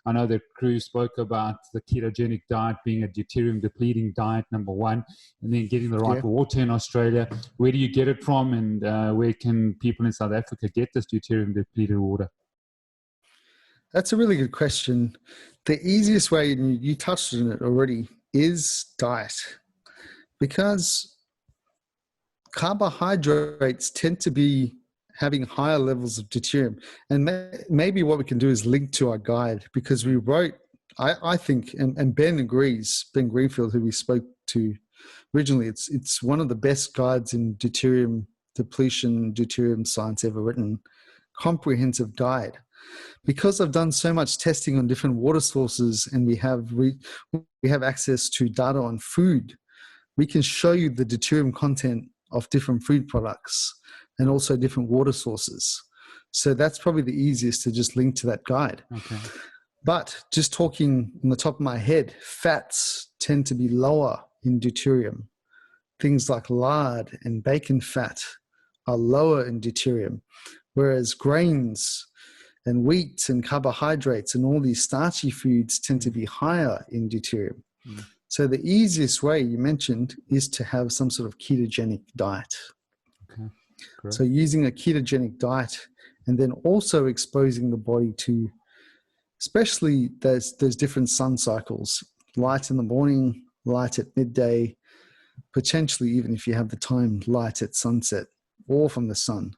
I know that Crew spoke about the ketogenic diet being a deuterium depleting diet, number one, and then getting the right water in Australia. Where do you get it from, and where can people in South Africa get this deuterium depleted water? That's a really good question. The easiest way, and you touched on it already, is diet. Because carbohydrates tend to be having higher levels of deuterium. And maybe what we can do is link to our guide, because we wrote, I think, and Ben agrees, Ben Greenfield, who we spoke to originally, it's one of the best guides in deuterium depletion, deuterium science ever written, comprehensive guide. Because I've done so much testing on different water sources, and we have access to data on food, we can show you the deuterium content of different food products and also different water sources. So that's probably the easiest to just link to that guide. Okay. But just talking on the top of my head, fats tend to be lower in deuterium. Things like lard and bacon fat are lower in deuterium, whereas grains and wheat and carbohydrates and all these starchy foods tend to be higher in deuterium. Mm. So the easiest way you mentioned is to have some sort of ketogenic diet. Okay. Great. So using a ketogenic diet, and then also exposing the body to, especially there's different sun cycles, light in the morning, light at midday, potentially even if you have the time, light at sunset or from the sun.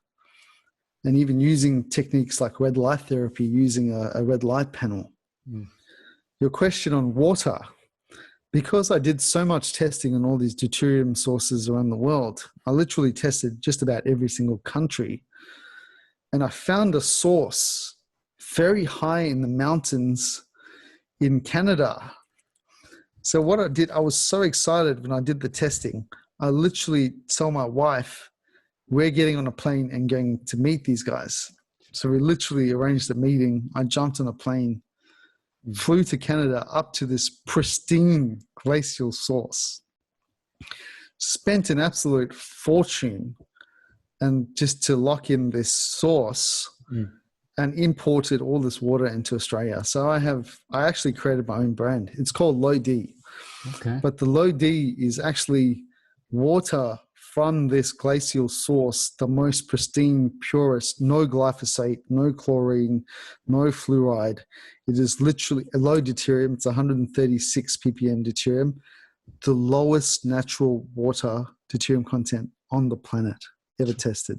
And even using techniques like red light therapy, using a red light panel. Mm. Your question on water, because I did so much testing on all these deuterium sources around the world, I literally tested just about every single country. And I found a source very high in the mountains in Canada. So what I did, I was so excited when I did the testing. I literally told my wife, we're getting on a plane and going to meet these guys. So we literally arranged a meeting. I jumped on a plane, flew to Canada up to this pristine glacial source, spent an absolute fortune and just to lock in this source, and imported all this water into Australia. So I actually created my own brand. It's called Low D. Okay. But the Low D is actually water from this glacial source, the most pristine, purest, no glyphosate, no chlorine, no fluoride. It is literally a low deuterium. It's 136 ppm deuterium, the lowest natural water deuterium content on the planet ever tested.